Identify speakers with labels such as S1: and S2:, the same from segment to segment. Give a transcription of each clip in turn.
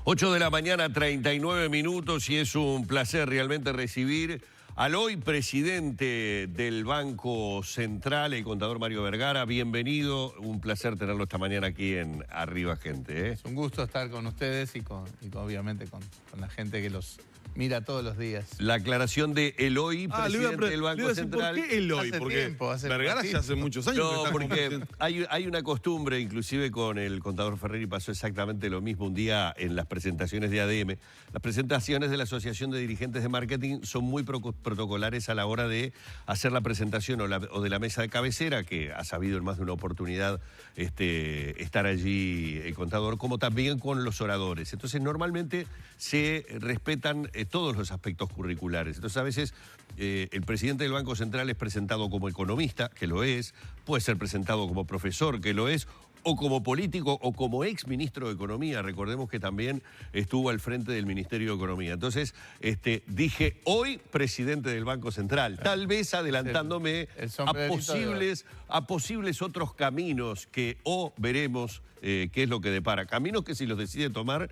S1: 8 de la mañana, 39 minutos, y es un placer realmente recibir al hoy presidente del Banco Central, el contador Mario Vergara. Bienvenido, un placer tenerlo esta mañana aquí en Arriba Gente.
S2: Es un gusto estar con ustedes y obviamente con la gente que los mira todos los días.
S1: La aclaración de Eloy, presidente del Banco Central.
S3: ¿Por qué Eloy? Porque Vergara ya hace muchos años.
S1: No, porque hay una costumbre, inclusive con el contador Ferreri pasó exactamente lo mismo un día en las presentaciones de ADM. Las presentaciones de la Asociación de Dirigentes de Marketing son muy protocolares a la hora de hacer la presentación o de la mesa de cabecera, que ha sabido en más de una oportunidad estar allí el contador, como también con los oradores. Entonces normalmente se respetan todos los aspectos curriculares. Entonces a veces el presidente del Banco Central es presentado como economista, que lo es, puede ser presentado como profesor, que lo es, o como político o como ex ministro de Economía. Recordemos que también estuvo al frente del Ministerio de Economía. Entonces dije hoy presidente del Banco Central, tal vez adelantándome a posibles otros caminos que veremos qué es lo que depara. Caminos que si los decide tomar,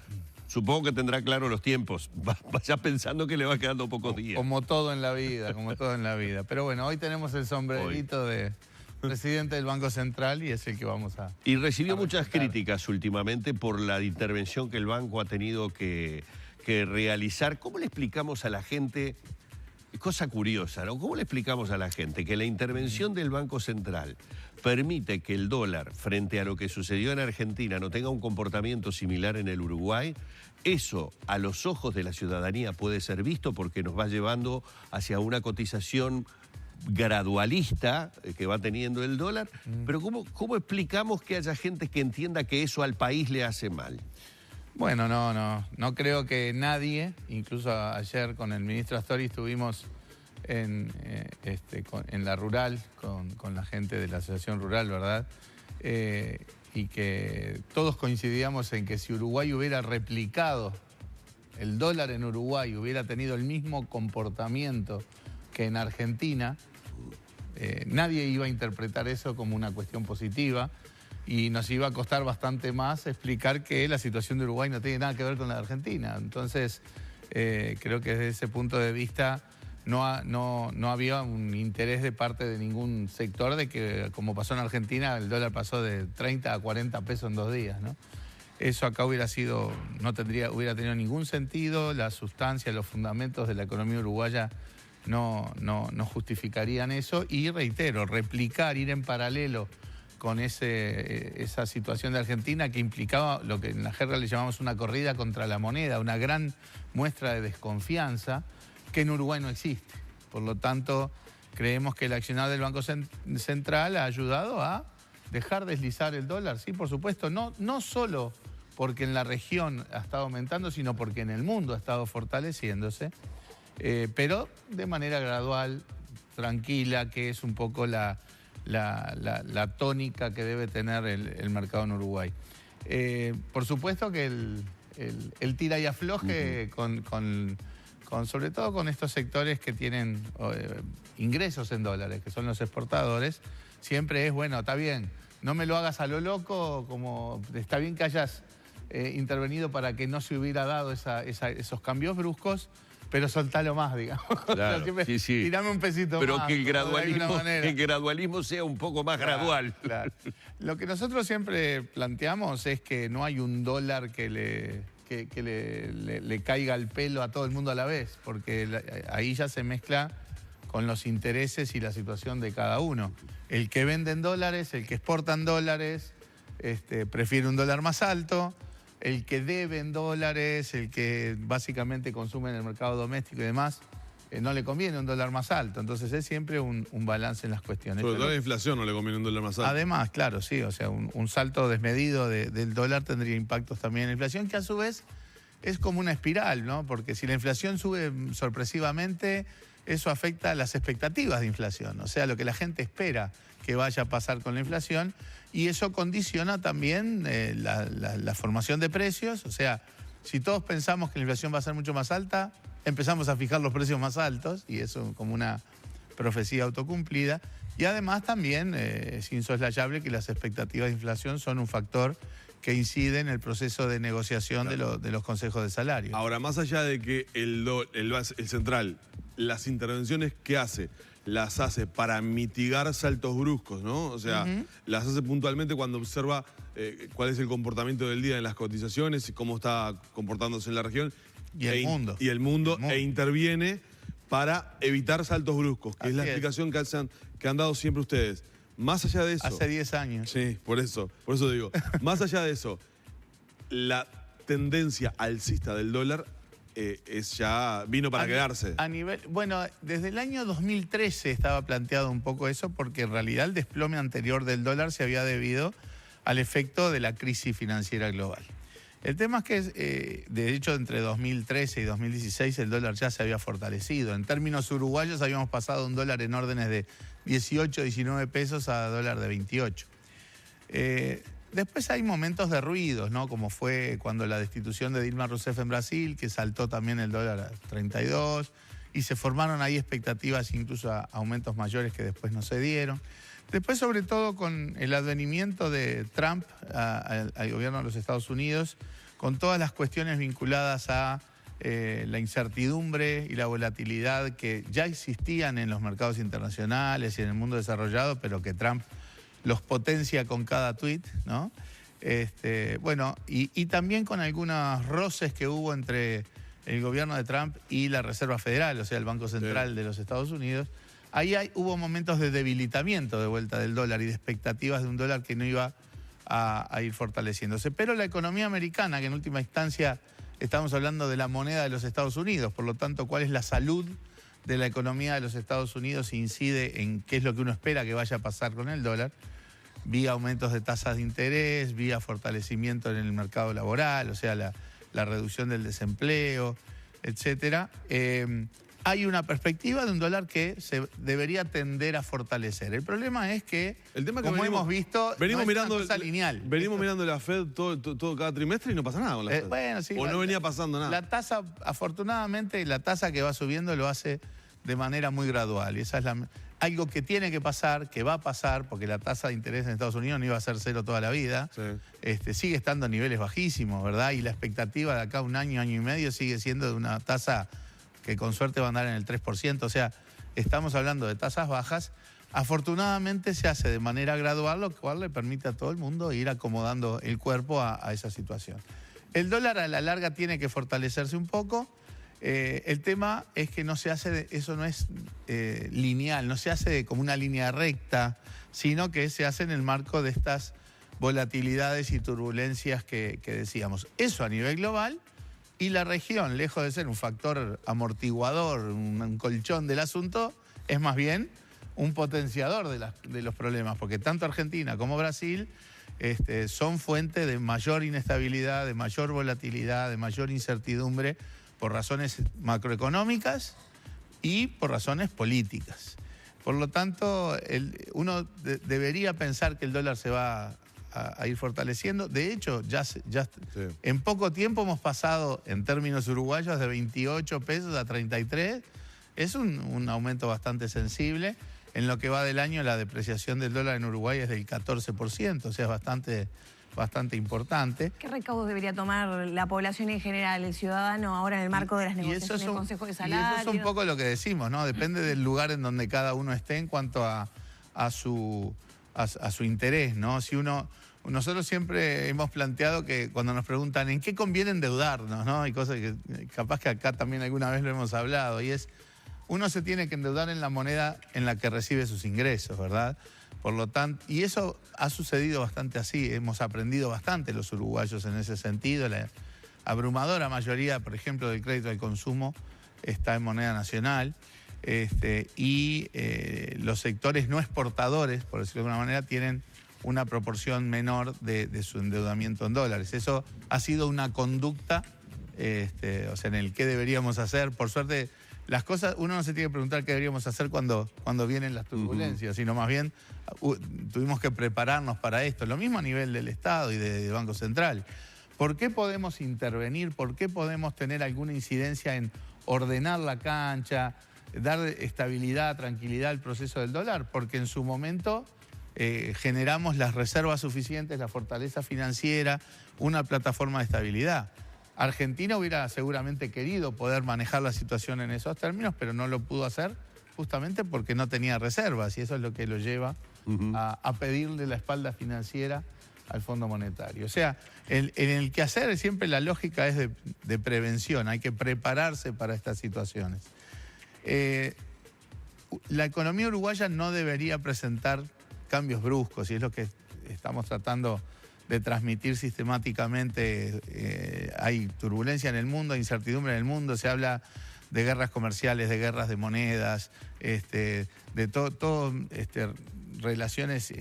S1: supongo que tendrá claro los tiempos. Vaya pensando que le va quedando pocos días.
S2: Como todo en la vida, como todo en la vida. Pero bueno, hoy tenemos el sombrerito de presidente del Banco Central y es el que vamos a...
S1: Y recibió muchas críticas últimamente por la intervención que el banco ha tenido que realizar. ¿Cómo le explicamos a la gente, cosa curiosa, ¿no? ¿Cómo le explicamos a la gente que la intervención del Banco Central permite que el dólar, frente a lo que sucedió en Argentina, no tenga un comportamiento similar en el Uruguay? Eso, a los ojos de la ciudadanía, puede ser visto porque nos va llevando hacia una cotización gradualista que va teniendo el dólar. Pero ¿cómo explicamos que haya gente que entienda que eso al país le hace mal?
S2: Bueno, no creo que nadie, incluso ayer con el ministro Astori estuvimos en la rural con la gente de la Asociación Rural, ¿verdad? Y que todos coincidíamos en que si Uruguay hubiera replicado el dólar en Uruguay, hubiera tenido el mismo comportamiento que en Argentina, nadie iba a interpretar eso como una cuestión positiva y nos iba a costar bastante más explicar que la situación de Uruguay no tiene nada que ver con la de Argentina. Entonces, creo que desde ese punto de vista no había un interés de parte de ningún sector de que, como pasó en Argentina, el dólar pasó de 30 a 40 pesos en 2 días, ¿no? Eso acá hubiera tenido ningún sentido. La sustancia, los fundamentos de la economía uruguaya no justificarían eso. Y reitero, replicar, ir en paralelo con esa situación de Argentina que implicaba lo que en la jerga le llamamos una corrida contra la moneda, una gran muestra de desconfianza que en Uruguay no existe. Por lo tanto, creemos que el accionar del Banco Central ha ayudado a dejar deslizar el dólar. Sí, por supuesto, no solo porque en la región ha estado aumentando, sino porque en el mundo ha estado fortaleciéndose, pero de manera gradual, tranquila, que es un poco la tónica que debe tener el mercado en Uruguay. Por supuesto que el tira y afloje sobre todo con estos sectores que tienen ingresos en dólares, que son los exportadores, siempre es, bueno, está bien, no me lo hagas a lo loco, como está bien que hayas intervenido para que no se hubiera dado esos cambios bruscos, pero soltalo más, digamos.
S1: Claro, sí.
S2: Tirame un pesito
S1: pero
S2: más.
S1: Pero que el gradualismo sea un poco más gradual.
S2: Claro. Lo que nosotros siempre planteamos es que no hay un dólar que le caiga al pelo a todo el mundo a la vez, porque ahí ya se mezcla con los intereses y la situación de cada uno. El que vende en dólares, el que exporta en dólares, prefiere un dólar más alto. El que debe en dólares, el que básicamente consume en el mercado doméstico y demás, no le conviene un dólar más alto. Entonces es siempre un balance en las cuestiones.
S3: Sobre todo la inflación no le conviene un dólar más alto.
S2: Además, claro, sí, o sea, un salto desmedido del dólar tendría impactos también en la inflación, que a su vez es como una espiral, ¿no? Porque si la inflación sube sorpresivamente, eso afecta a las expectativas de inflación, o sea, lo que la gente espera que vaya a pasar con la inflación, y eso condiciona también la formación de precios. O sea, si todos pensamos que la inflación va a ser mucho más alta, empezamos a fijar los precios más altos, y eso como una profecía autocumplida. Y además también es insoslayable que las expectativas de inflación son un factor que incide en el proceso de negociación de los consejos de salario.
S3: Ahora, más allá de que el central, las intervenciones que hace, las hace para mitigar saltos bruscos, ¿no? O sea, las hace puntualmente cuando observa cuál es el comportamiento del día en las cotizaciones y cómo está comportándose en la región.
S2: Y el mundo.
S3: Y el mundo, e interviene para evitar saltos bruscos, que es la explicación que han dado siempre ustedes. Más allá de eso...
S2: Hace 10 años.
S3: Sí, por eso digo. Más allá de eso, la tendencia alcista del dólar vino para quedarse.
S2: Bueno, desde el año 2013 estaba planteado un poco eso, porque en realidad el desplome anterior del dólar se había debido al efecto de la crisis financiera global. El tema es que, de hecho, entre 2013 y 2016 el dólar ya se había fortalecido. En términos uruguayos habíamos pasado de un dólar en órdenes de 18, 19 pesos a dólar de 28. Después hay momentos de ruidos, ¿no? Como fue cuando la destitución de Dilma Rousseff en Brasil, que saltó también el dólar a 32, y se formaron ahí expectativas incluso a aumentos mayores que después no se dieron. Después, sobre todo, con el advenimiento de Trump al gobierno de los Estados Unidos, con todas las cuestiones vinculadas a la incertidumbre y la volatilidad que ya existían en los mercados internacionales y en el mundo desarrollado, pero que Trump los potencia con cada tuit, ¿no? Bueno, y también con algunos roces que hubo entre el gobierno de Trump y la Reserva Federal, o sea, el Banco Central de los Estados Unidos. Ahí hubo momentos de debilitamiento de vuelta del dólar y de expectativas de un dólar que no iba a ir fortaleciéndose. Pero la economía americana, que en última instancia estamos hablando de la moneda de los Estados Unidos, por lo tanto, ¿cuál es la salud de la economía de los Estados Unidos? Incide en qué es lo que uno espera que vaya a pasar con el dólar, vía aumentos de tasas de interés, vía fortalecimiento en el mercado laboral, o sea, la reducción del desempleo, etcétera. Hay una perspectiva de un dólar que se debería tender a fortalecer. El problema es que, como hemos visto,
S3: venimos
S2: no es
S3: mirando,
S2: una cosa lineal.
S3: Venimos mirando la Fed todo cada trimestre y no pasa nada con la Fed.
S2: Bueno, sí,
S3: o no venía pasando nada.
S2: La tasa, afortunadamente, la tasa que va subiendo lo hace de manera muy gradual. Y esa es algo que tiene que pasar, que va a pasar, porque la tasa de interés en Estados Unidos no iba a ser cero toda la vida. Sí. Sigue estando a niveles bajísimos, ¿verdad? Y la expectativa de acá un año, año y medio sigue siendo de una tasa que con suerte va a andar en el 3%, o sea, estamos hablando de tasas bajas. Afortunadamente se hace de manera gradual, lo cual le permite a todo el mundo ir acomodando el cuerpo a esa situación. El dólar a la larga tiene que fortalecerse un poco. El tema es que no se hace, eso no es lineal, no se hace como una línea recta, sino que se hace en el marco de estas volatilidades y turbulencias que decíamos. Eso a nivel global. Y la región, lejos de ser un factor amortiguador, un colchón del asunto, es más bien un potenciador de los problemas, porque tanto Argentina como Brasil son fuente de mayor inestabilidad, de mayor volatilidad, de mayor incertidumbre por razones macroeconómicas y por razones políticas. Por lo tanto, uno debería pensar que el dólar se va a ir fortaleciendo. De hecho, en poco tiempo hemos pasado, en términos uruguayos, de 28 pesos a 33. Es un aumento bastante sensible. En lo que va del año, la depreciación del dólar en Uruguay es del 14%, o sea, es bastante importante.
S4: ¿Qué recaudos debería tomar la población en general, el ciudadano, ahora en el marco de las negociaciones del Consejo de Salario?
S2: Y eso es un poco lo que decimos, ¿no? Depende del lugar en donde cada uno esté en cuanto a su interés, ¿no? Nosotros siempre hemos planteado que cuando nos preguntan en qué conviene endeudarnos, ¿no? Hay cosas que capaz que acá también alguna vez lo hemos hablado, y es, uno se tiene que endeudar en la moneda en la que recibe sus ingresos, ¿verdad? Por lo tanto, y eso ha sucedido bastante así, hemos aprendido bastante los uruguayos en ese sentido. La abrumadora mayoría, por ejemplo, del crédito al consumo está en moneda nacional. Y los sectores no exportadores, por decirlo de alguna manera, tienen una proporción menor de su endeudamiento en dólares. Eso ha sido una conducta, o sea, en el qué deberíamos hacer. Por suerte, las cosas, uno no se tiene que preguntar qué deberíamos hacer cuando vienen las turbulencias, sino más bien tuvimos que prepararnos para esto. Lo mismo a nivel del Estado y del Banco Central. ¿Por qué podemos intervenir? ¿Por qué podemos tener alguna incidencia en ordenar la cancha, dar estabilidad, tranquilidad al proceso del dólar? Porque en su momento generamos las reservas suficientes, la fortaleza financiera, una plataforma de estabilidad. Argentina hubiera seguramente querido poder manejar la situación en esos términos, pero no lo pudo hacer justamente porque no tenía reservas, y eso es lo que lo lleva a pedirle la espalda financiera al Fondo Monetario. O sea, en el quehacer siempre la lógica es de prevención, hay que prepararse para estas situaciones. La economía uruguaya no debería presentar cambios bruscos, y es lo que estamos tratando de transmitir sistemáticamente. Hay turbulencia en el mundo, incertidumbre en el mundo, se habla de guerras comerciales, de guerras de monedas, de relaciones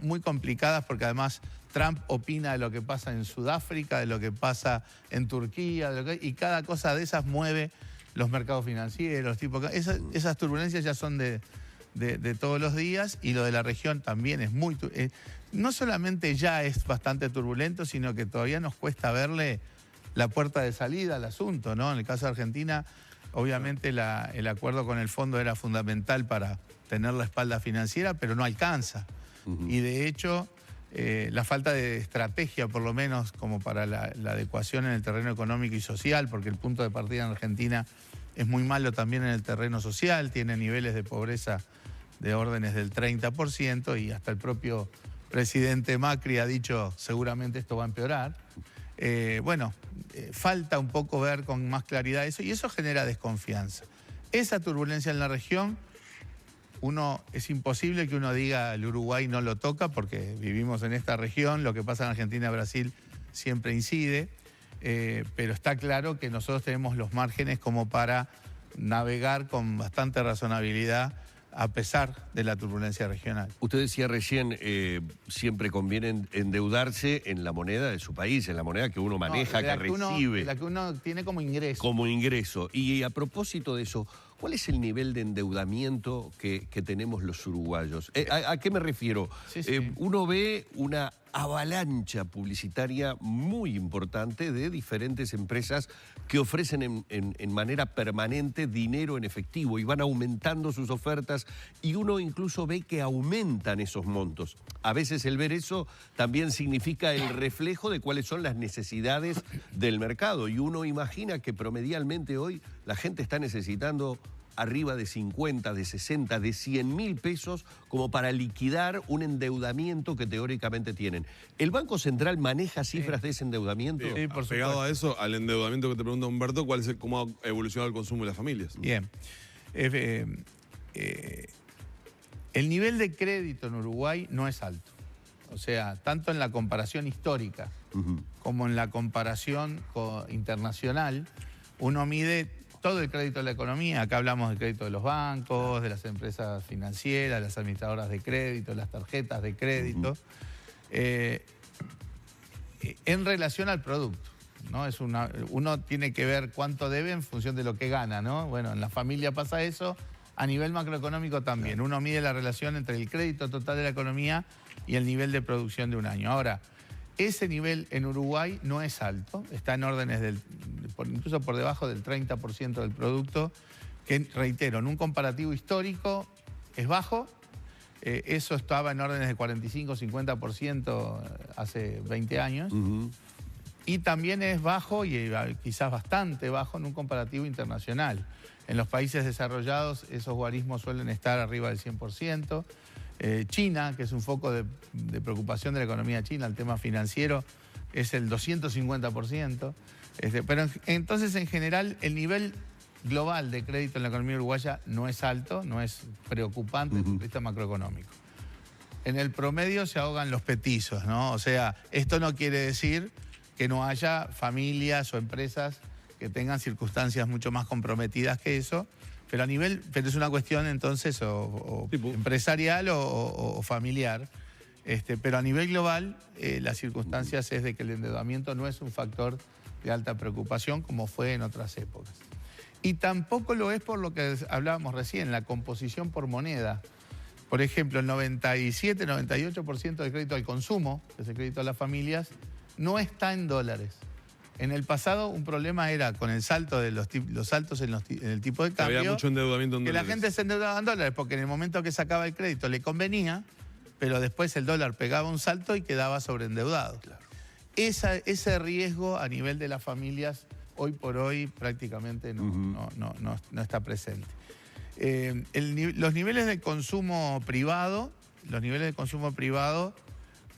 S2: muy complicadas, porque además Trump opina de lo que pasa en Sudáfrica, de lo que pasa en Turquía, y cada cosa de esas mueve los mercados financieros. Esas turbulencias ya son de todos los días, y lo de la región también es muy... no solamente ya es bastante turbulento, sino que todavía nos cuesta verle la puerta de salida al asunto, ¿no? En el caso de Argentina, obviamente el acuerdo con el fondo era fundamental para tener la espalda financiera, pero no alcanza. Y de hecho, la falta de estrategia, por lo menos como para la adecuación en el terreno económico y social, porque el punto de partida en Argentina es muy malo también en el terreno social, tiene niveles de pobreza de órdenes del 30%, y hasta el propio presidente Macri ha dicho seguramente esto va a empeorar. Falta un poco ver con más claridad eso, y eso genera desconfianza. Esa turbulencia en la región, es imposible que uno diga el Uruguay no lo toca, porque vivimos en esta región, lo que pasa en Argentina y Brasil siempre incide, pero está claro que nosotros tenemos los márgenes como para navegar con bastante razonabilidad a pesar de la turbulencia regional.
S1: Usted decía recién, siempre conviene endeudarse en la moneda de su país, en la moneda que uno maneja, que recibe.
S2: La que uno tiene como ingreso.
S1: Como ingreso. Y a propósito de eso, ¿cuál es el nivel de endeudamiento que tenemos los uruguayos? ¿A qué me refiero?
S2: Sí.
S1: Uno ve una avalancha publicitaria muy importante de diferentes empresas que ofrecen en manera permanente dinero en efectivo y van aumentando sus ofertas, y uno incluso ve que aumentan esos montos. A veces el ver eso también significa el reflejo de cuáles son las necesidades del mercado, y uno imagina que promedialmente hoy la gente está necesitando arriba de 50, de 60, de 100.000 pesos como para liquidar un endeudamiento que teóricamente tienen. ¿El Banco Central maneja cifras de ese endeudamiento?
S3: Sí, por pegado a eso, al endeudamiento que te pregunta Humberto, ¿cómo ha evolucionado el consumo de las familias?
S2: Bien. El nivel de crédito en Uruguay no es alto. O sea, tanto en la comparación histórica como en la comparación internacional, uno mide todo el crédito de la economía. Acá hablamos del crédito de los bancos, de las empresas financieras, las administradoras de crédito, las tarjetas de crédito, en relación al producto, ¿no? Uno tiene que ver cuánto debe en función de lo que gana, ¿no? Bueno, en la familia pasa eso, a nivel macroeconómico también. Uno mide la relación entre el crédito total de la economía y el nivel de producción de un año. Ahora, ese nivel en Uruguay no es alto, está en órdenes incluso por debajo del 30% del producto, que, reitero, en un comparativo histórico es bajo. Eso estaba en órdenes de 45-50% hace 20 años. Y también es bajo, y quizás bastante bajo, en un comparativo internacional. En los países desarrollados esos guarismos suelen estar arriba del 100%. China, que es un foco de preocupación de la economía china, el tema financiero, es el 250%. Pero entonces, en general, el nivel global de crédito en la economía uruguaya no es alto, no es preocupante desde el punto de vista macroeconómico. En el promedio se ahogan los petizos, ¿no? O sea, esto no quiere decir que no haya familias o empresas que tengan circunstancias mucho más comprometidas que eso, pero es una cuestión entonces o empresarial o familiar. Pero a nivel global, las circunstancias es de que el endeudamiento no es un factor de alta preocupación como fue en otras épocas. Y tampoco lo es por lo que hablábamos recién, la composición por moneda. Por ejemplo, el 97-98% del crédito al consumo, que es el crédito a las familias, no está en dólares. En el pasado un problema era con el salto de los saltos en el tipo de cambio.
S3: Había mucho endeudamiento en dólares.
S2: Que la gente se endeudaba en dólares porque en el momento que sacaba el crédito le convenía, pero después el dólar pegaba un salto y quedaba sobreendeudado.
S1: Claro.
S2: Ese riesgo a nivel de las familias hoy por hoy prácticamente no está presente. Los niveles de consumo privado,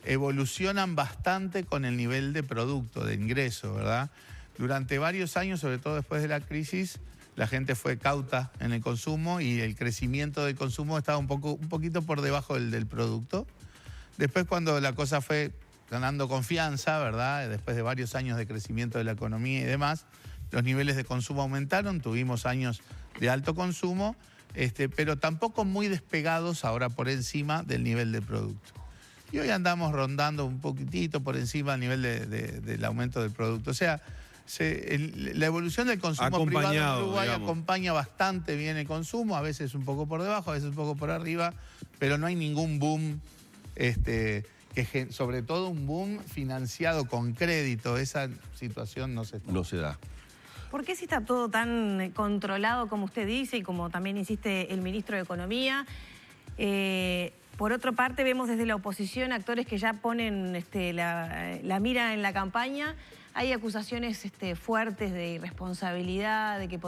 S2: evolucionan bastante con el nivel de producto, de ingreso, ¿verdad? Durante varios años, sobre todo después de la crisis, la gente fue cauta en el consumo y el crecimiento del consumo estaba un poquito por debajo del producto. Después, cuando la cosa fue ganando confianza, ¿verdad? Después de varios años de crecimiento de la economía y demás, los niveles de consumo aumentaron, tuvimos años de alto consumo, pero tampoco muy despegados ahora por encima del nivel de producto. Y hoy andamos rondando un poquitito por encima del nivel del aumento del producto. O sea, la evolución del consumo privado en Uruguay acompaña bastante bien el consumo, a veces un poco por debajo, a veces un poco por arriba, pero no hay ningún boom, sobre todo un boom financiado con crédito. Esa situación no se da.
S4: ¿Por qué si está todo tan controlado como usted dice y como también insiste el ministro de Economía? Por otra parte, vemos desde la oposición actores que ya ponen la mira en la campaña. Hay acusaciones fuertes de irresponsabilidad, de que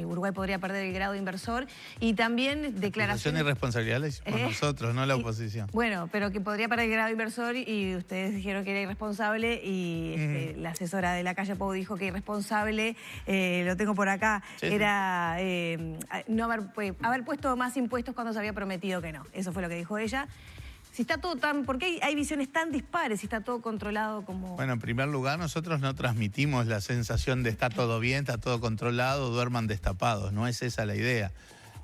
S4: Uruguay podría perder el grado inversor y también declaraciones...
S2: irresponsabilidades por nosotros, no la oposición.
S4: Bueno, pero que podría perder el grado inversor y ustedes dijeron que era irresponsable y la asesora de la calle Pou dijo que irresponsable, lo tengo por acá, era no haber puesto más impuestos cuando se había prometido que no. Eso fue lo que dijo ella. Si está todo ¿por qué hay visiones tan dispares si está todo controlado como...?
S2: Bueno, en primer lugar, nosotros no transmitimos la sensación de está todo bien, está todo controlado, duerman destapados. No es esa la idea.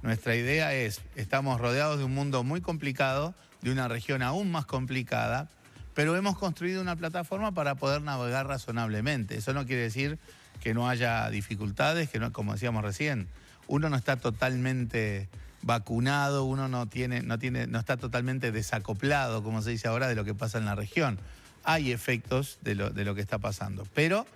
S2: Nuestra idea es, estamos rodeados de un mundo muy complicado, de una región aún más complicada, pero hemos construido una plataforma para poder navegar razonablemente. Eso no quiere decir que no haya dificultades, que no, como decíamos recién, uno no está totalmente vacunado, uno no está totalmente desacoplado, como se dice ahora, de lo que pasa en la región. Hay efectos de lo que está pasando, pero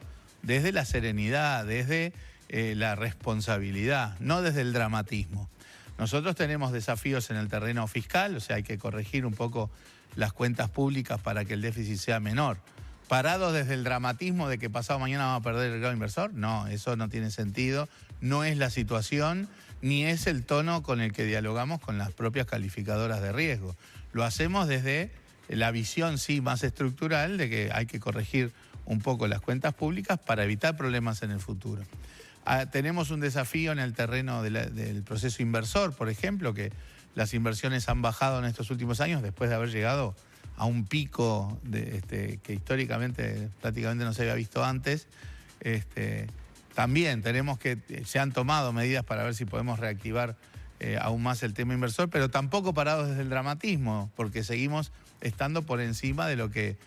S2: desde la serenidad, desde la responsabilidad, no desde el dramatismo. Nosotros tenemos desafíos en el terreno fiscal, o sea, hay que corregir un poco las cuentas públicas para que el déficit sea menor. ¿Parados desde el dramatismo de que pasado mañana vamos a perder el grado inversor? No, eso no tiene sentido, no es la situación, ni es el tono con el que dialogamos con las propias calificadoras de riesgo. Lo hacemos desde la visión, sí, más estructural de que hay que corregir un poco las cuentas públicas para evitar problemas en el futuro. Tenemos un desafío en el terreno del proceso inversor, por ejemplo, que las inversiones han bajado en estos últimos años después de haber llegado a un pico que históricamente prácticamente no se había visto antes. También se han tomado medidas para ver si podemos reactivar aún más el tema inversor, pero tampoco parados desde el dramatismo, porque seguimos estando por encima de lo que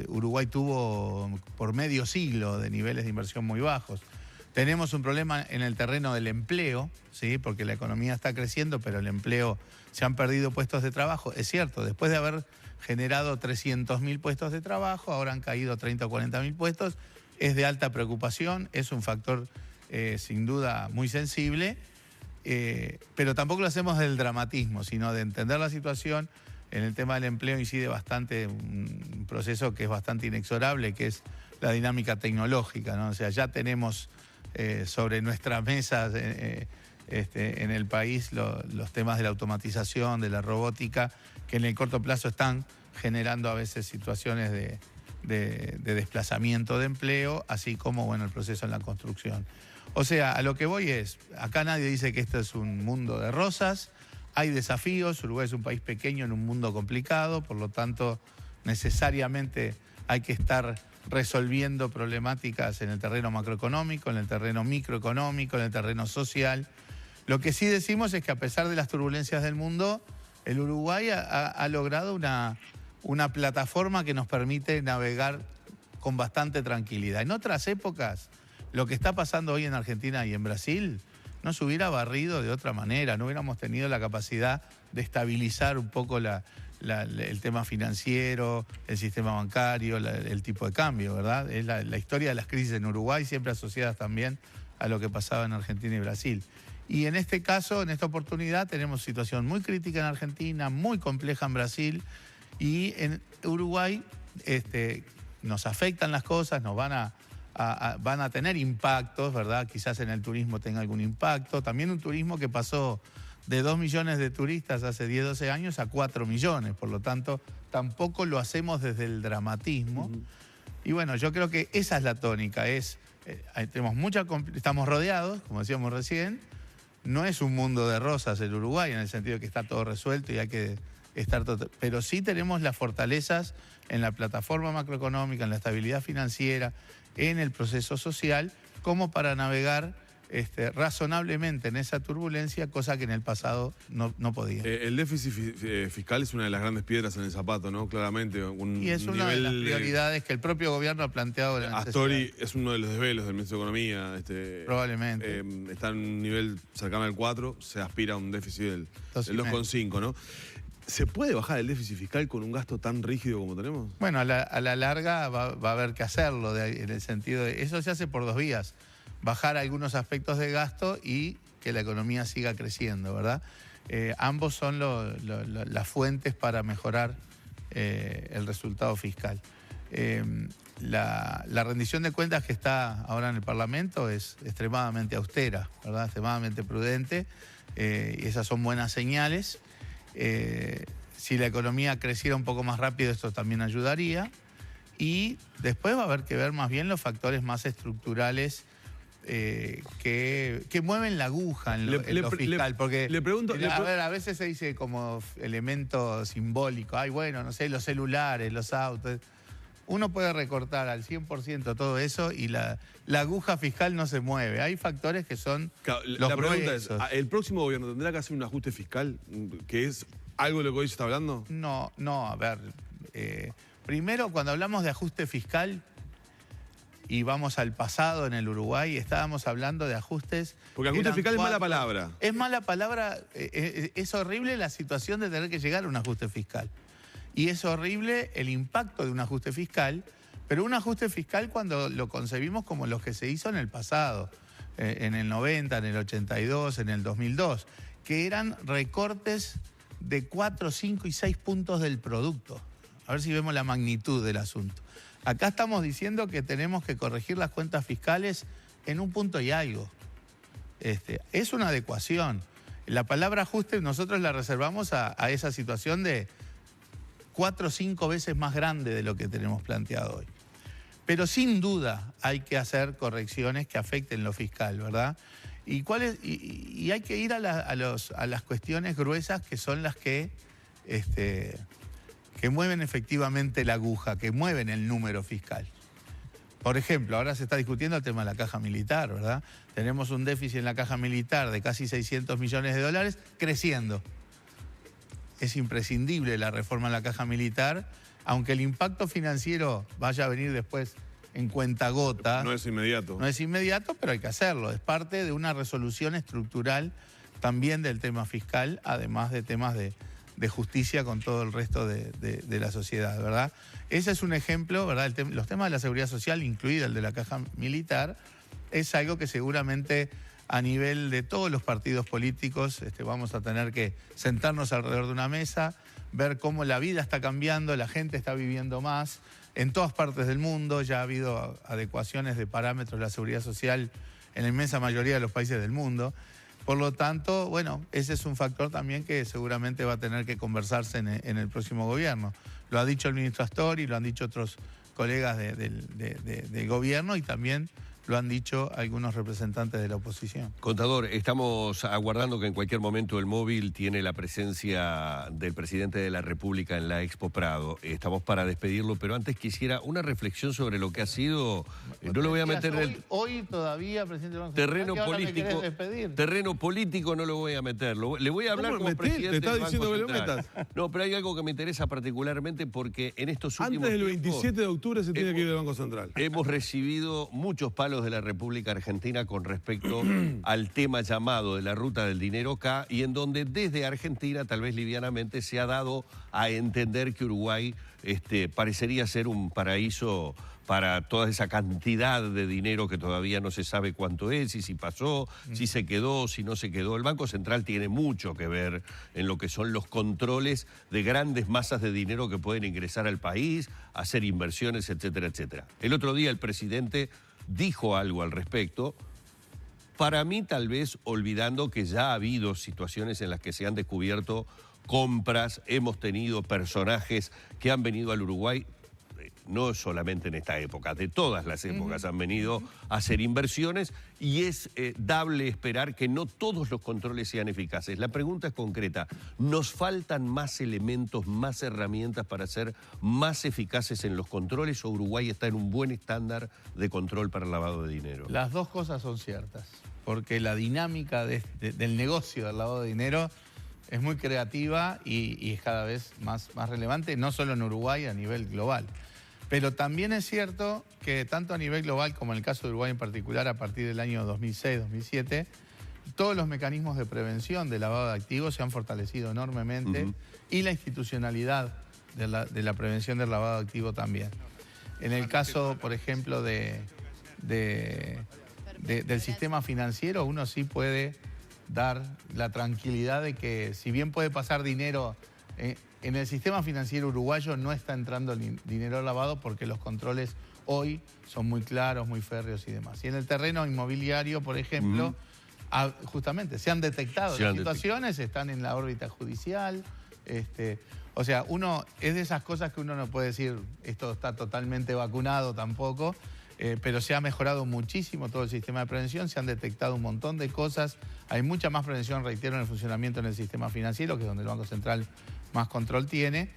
S2: Uruguay tuvo por medio siglo de niveles de inversión muy bajos. Tenemos un problema en el terreno del empleo, ¿sí? Porque la economía está creciendo, pero el empleo, se han perdido puestos de trabajo. Es cierto, después de haber generado 300.000 puestos de trabajo, ahora han caído 30 o 40.000 puestos. Es de alta preocupación, es un factor sin duda muy sensible, pero tampoco lo hacemos del dramatismo, sino de entender la situación. En el tema del empleo incide bastante un proceso que es bastante inexorable, que es la dinámica tecnológica, ¿no? O sea, ya tenemos sobre nuestras mesas en el país los temas de la automatización, de la robótica, que en el corto plazo están generando a veces situaciones de desplazamiento de empleo, así como, bueno, el proceso en la construcción. O sea, a lo que voy es, acá nadie dice que esto es un mundo de rosas, hay desafíos, Uruguay es un país pequeño en un mundo complicado, por lo tanto, necesariamente hay que estar resolviendo problemáticas en el terreno macroeconómico, en el terreno microeconómico, en el terreno social. Lo que sí decimos es que a pesar de las turbulencias del mundo, el Uruguay ha logrado una plataforma que nos permite navegar con bastante tranquilidad. En otras épocas, lo que está pasando hoy en Argentina y en Brasil nos hubiera barrido de otra manera, no hubiéramos tenido la capacidad de estabilizar un poco el tema financiero, el sistema bancario, el tipo de cambio, ¿verdad? Es la historia de las crisis en Uruguay, siempre asociadas también a lo que pasaba en Argentina y Brasil. Y en este caso, en esta oportunidad, tenemos situación muy crítica en Argentina, muy compleja en Brasil, Y en Uruguay nos afectan las cosas, nos van a tener impactos, ¿verdad? Quizás en el turismo tenga algún impacto. También un turismo que pasó de 2 millones de turistas hace 10, 12 años a 4 millones. Por lo tanto, tampoco lo hacemos desde el dramatismo. Y bueno, yo creo que esa es la tónica. Estamos rodeados, como decíamos recién. No es un mundo de rosas el Uruguay, en el sentido de que está todo resuelto y hay que estar todo. Pero sí tenemos las fortalezas en la plataforma macroeconómica, en la estabilidad financiera, en el proceso social, como para navegar razonablemente en esa turbulencia, cosa que en el pasado no podía.
S3: El déficit fiscal es una de las grandes piedras en el zapato, ¿no? Claramente.
S2: Y es una de las prioridades que el propio gobierno ha planteado.
S3: Astori es uno de los desvelos del ministro de Economía.
S2: Probablemente.
S3: Está en un nivel cercano al 4, se aspira a un déficit del 2,5, ¿no? ¿Se puede bajar el déficit fiscal con un gasto tan rígido como tenemos?
S2: Bueno, a la larga va a haber que hacerlo, en el sentido de... Eso se hace por 2 vías. Bajar algunos aspectos de gasto y que la economía siga creciendo, ¿verdad? Ambos son las fuentes para mejorar el resultado fiscal. La rendición de cuentas que está ahora en el Parlamento es extremadamente austera, ¿verdad? Extremadamente prudente, y esas son buenas señales. Si la economía creciera un poco más rápido, esto también ayudaría. Y después va a haber que ver más bien los factores más estructurales que mueven la aguja en lo fiscal. Porque
S3: le pregunto,
S2: a veces se dice como elemento simbólico, ay, bueno, no sé, los celulares, los autos. Uno puede recortar al 100% todo eso y la aguja fiscal no se mueve. Hay factores que son
S3: la pregunta es, ¿el próximo gobierno tendrá que hacer un ajuste fiscal? ¿Que es algo de lo que hoy se está hablando?
S2: No, a ver. Primero, cuando hablamos de ajuste fiscal y vamos al pasado en el Uruguay, estábamos hablando de ajustes...
S3: Porque ajuste fiscal es mala palabra.
S2: Es mala palabra, es horrible la situación de tener que llegar a un ajuste fiscal. Y es horrible el impacto de un ajuste fiscal, pero un ajuste fiscal cuando lo concebimos como los que se hizo en el pasado, en el 90, en el 82, en el 2002, que eran recortes de 4, 5 y 6 puntos del producto. A ver si vemos la magnitud del asunto. Acá estamos diciendo que tenemos que corregir las cuentas fiscales en un punto y algo. Es una adecuación. La palabra ajuste nosotros la reservamos a esa situación de 4 o 5 veces más grande de lo que tenemos planteado hoy. Pero sin duda hay que hacer correcciones que afecten lo fiscal, ¿verdad? Y hay que ir a las cuestiones gruesas que son las que mueven efectivamente la aguja, que mueven el número fiscal. Por ejemplo, ahora se está discutiendo el tema de la caja militar, ¿verdad? Tenemos un déficit en la caja militar de casi 600 millones de dólares creciendo. Es imprescindible la reforma en la caja militar, aunque el impacto financiero vaya a venir después en cuentagota.
S3: No es inmediato.
S2: No es inmediato, pero hay que hacerlo. Es parte de una resolución estructural también del tema fiscal, además de temas de justicia con todo el resto de la sociedad, ¿verdad? Ese es un ejemplo, ¿verdad? Los temas de la seguridad social, incluido el de la caja militar, es algo que seguramente a nivel de todos los partidos políticos vamos a tener que sentarnos alrededor de una mesa, ver cómo la vida está cambiando, la gente está viviendo más. En todas partes del mundo ya ha habido adecuaciones de parámetros de la seguridad social en la inmensa mayoría de los países del mundo. Por lo tanto, bueno, ese es un factor también que seguramente va a tener que conversarse en el próximo gobierno. Lo ha dicho el ministro Astori, lo han dicho otros colegas del gobierno y también lo han dicho algunos representantes de la oposición.
S1: Contador, estamos aguardando que en cualquier momento el móvil tiene la presencia del presidente de la República en la Expo Prado. Estamos para despedirlo, pero antes quisiera una reflexión sobre lo que ha sido... No lo voy a meter en el...
S2: Hoy todavía, presidente...
S1: Terreno político. Terreno político no lo voy a meter. Le voy a hablar como presidente.
S3: Te estaba
S1: del
S3: diciendo
S1: Banco
S3: que lo
S1: Central.
S3: metas.
S1: No, pero hay algo que me interesa particularmente porque en estos últimos
S3: Antes del
S1: tiempos
S3: 27 de octubre se tiene que ir del Banco Central.
S1: hemos recibido muchos palos gobiernos de la República Argentina con respecto al tema llamado de la ruta del dinero K, y en donde desde Argentina, tal vez livianamente, se ha dado a entender que Uruguay parecería ser un paraíso para toda esa cantidad de dinero que todavía no se sabe cuánto es, y si pasó, si se quedó, si no se quedó. El Banco Central tiene mucho que ver en lo que son los controles de grandes masas de dinero que pueden ingresar al país, hacer inversiones, etcétera, etcétera. El otro día el presidente dijo algo al respecto, para mí tal vez olvidando que ya ha habido situaciones en las que se han descubierto compras, hemos tenido personajes que han venido al Uruguay, no solamente en esta época, de todas las épocas han venido a hacer inversiones, y es dable esperar que no todos los controles sean eficaces. La pregunta es concreta, ¿nos faltan más elementos, más herramientas para ser más eficaces en los controles, o Uruguay está en un buen estándar de control para el lavado de dinero?
S2: Las dos cosas son ciertas, porque la dinámica del negocio del lavado de dinero es muy creativa y es cada vez más relevante, no solo en Uruguay, a nivel global. Pero también es cierto que tanto a nivel global como en el caso de Uruguay en particular, a partir del año 2006-2007, todos los mecanismos de prevención del lavado de activos se han fortalecido enormemente y la institucionalidad de la prevención del lavado de activos también. En el caso, por ejemplo, del sistema financiero, uno sí puede dar la tranquilidad de que si bien puede pasar dinero en el sistema financiero uruguayo, no está entrando dinero lavado porque los controles hoy son muy claros, muy férreos y demás. Y en el terreno inmobiliario, por ejemplo, justamente se han detectado las situaciones, están en la órbita judicial. O sea, es de esas cosas que uno no puede decir esto está totalmente vacunado tampoco, pero se ha mejorado muchísimo todo el sistema de prevención, se han detectado un montón de cosas, hay mucha más prevención, reitero, en el funcionamiento en el sistema financiero, que es donde el Banco Central más control tiene,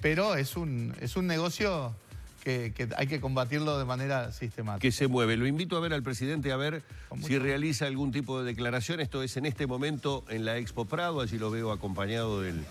S2: pero es un negocio que hay que combatirlo de manera sistemática.
S1: Que se mueve. Lo invito a ver al presidente, a ver si realiza algún tipo de declaración. Esto es en este momento en la Expo Prado, allí lo veo acompañado del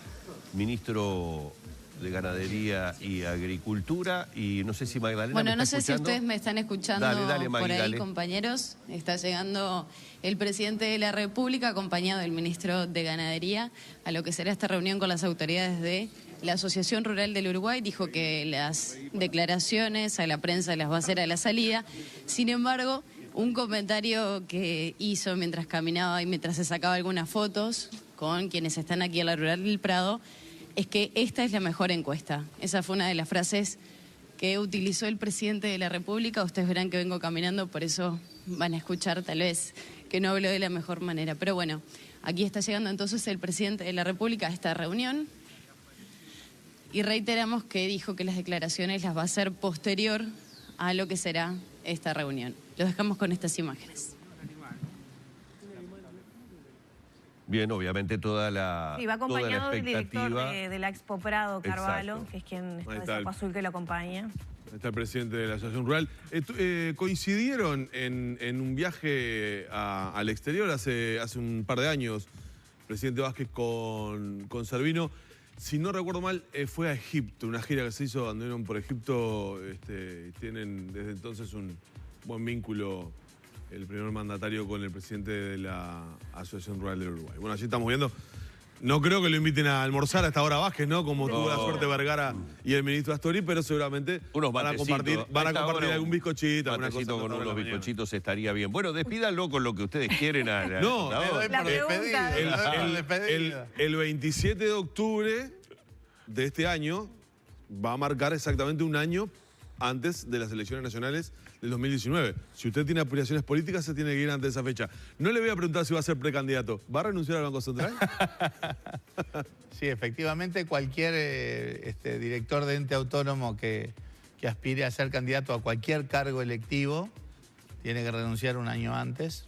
S1: ministro de Ganadería y Agricultura, y no sé si Magdalena
S5: Bueno,
S1: me
S5: no
S1: está
S5: sé
S1: escuchando.
S5: si ustedes me están escuchando
S1: Dale, Maggie,
S5: por ahí,
S1: dale.
S5: compañeros. Está llegando el presidente de la República acompañado del ministro de Ganadería a lo que será esta reunión con las autoridades de la Asociación Rural del Uruguay. Dijo que las declaraciones a la prensa las va a hacer a la salida. Sin embargo, un comentario que hizo mientras caminaba y mientras se sacaba algunas fotos con quienes están aquí en la Rural del Prado es que esta es la mejor encuesta. Esa fue una de las frases que utilizó el presidente de la República. Ustedes verán que vengo caminando, por eso van a escuchar tal vez que no hablo de la mejor manera. Pero bueno, aquí está llegando entonces el presidente de la República a esta reunión y reiteramos que dijo que las declaraciones las va a hacer posterior a lo que será esta reunión. Los dejamos con estas imágenes.
S1: Bien, obviamente toda la
S4: Sí, va acompañado del director
S1: expectativa.
S4: de la Expo Prado, Carvalho,
S1: Exacto.
S4: que es quien está
S3: Ahí
S4: de
S3: está
S4: saco azul que lo acompaña.
S3: Ahí está el presidente de la Asociación Rural. Coincidieron en un viaje al exterior hace un par de años, presidente Vázquez con Servino. Si no recuerdo mal, fue a Egipto, una gira que se hizo, anduvieron por Egipto, tienen desde entonces un buen vínculo el primer mandatario con el presidente de la Asociación Rural del Uruguay. Bueno, así estamos viendo. No creo que lo inviten a almorzar a esta hora Vázquez, ¿no? Como tuvo la suerte Vergara y el ministro Astori, pero seguramente
S1: Unos
S3: van a compartir algún bizcochito, alguna cosa.
S1: Con unos bizcochitos estaría bien. Bueno, despídanlo con lo que ustedes quieren.
S3: No,
S4: La pregunta
S3: el 27 de octubre de este año va a marcar exactamente un año antes de las elecciones nacionales del 2019. Si usted tiene aspiraciones políticas, se tiene que ir antes de esa fecha. No le voy a preguntar si va a ser precandidato. ¿Va a renunciar al Banco Central?
S2: Sí, efectivamente, cualquier director de ente autónomo que aspire a ser candidato a cualquier cargo electivo tiene que renunciar un año antes.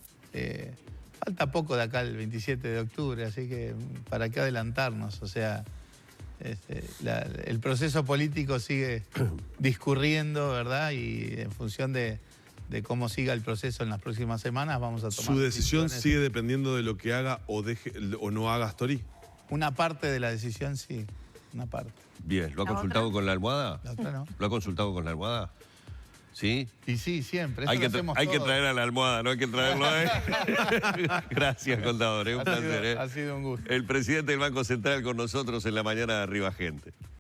S2: Falta poco de acá el 27 de octubre, así que ¿para qué adelantarnos? O sea, el proceso político sigue discurriendo, ¿verdad? Y en función de cómo siga el proceso en las próximas semanas, vamos a tomar
S3: ¿Su decisión
S2: decisiones.
S3: sigue dependiendo de lo que haga o no haga Astori?
S2: Una parte de la decisión, sí. Una parte.
S1: Bien, ¿lo ha
S4: ¿La
S1: consultado
S4: otra?
S1: con la almohada?
S2: La otra no.
S1: ¿Lo ha consultado con la almohada? ¿Sí?
S2: Y sí, siempre. Eso
S1: Hay,
S2: lo
S1: que,
S2: hacemos
S1: hay que
S2: todos.
S1: traer a la almohada, no hay que traerlo. Gracias, contador. Es un placer.
S2: Ha sido un gusto.
S1: El presidente del Banco Central con nosotros en la mañana de Arriba Gente.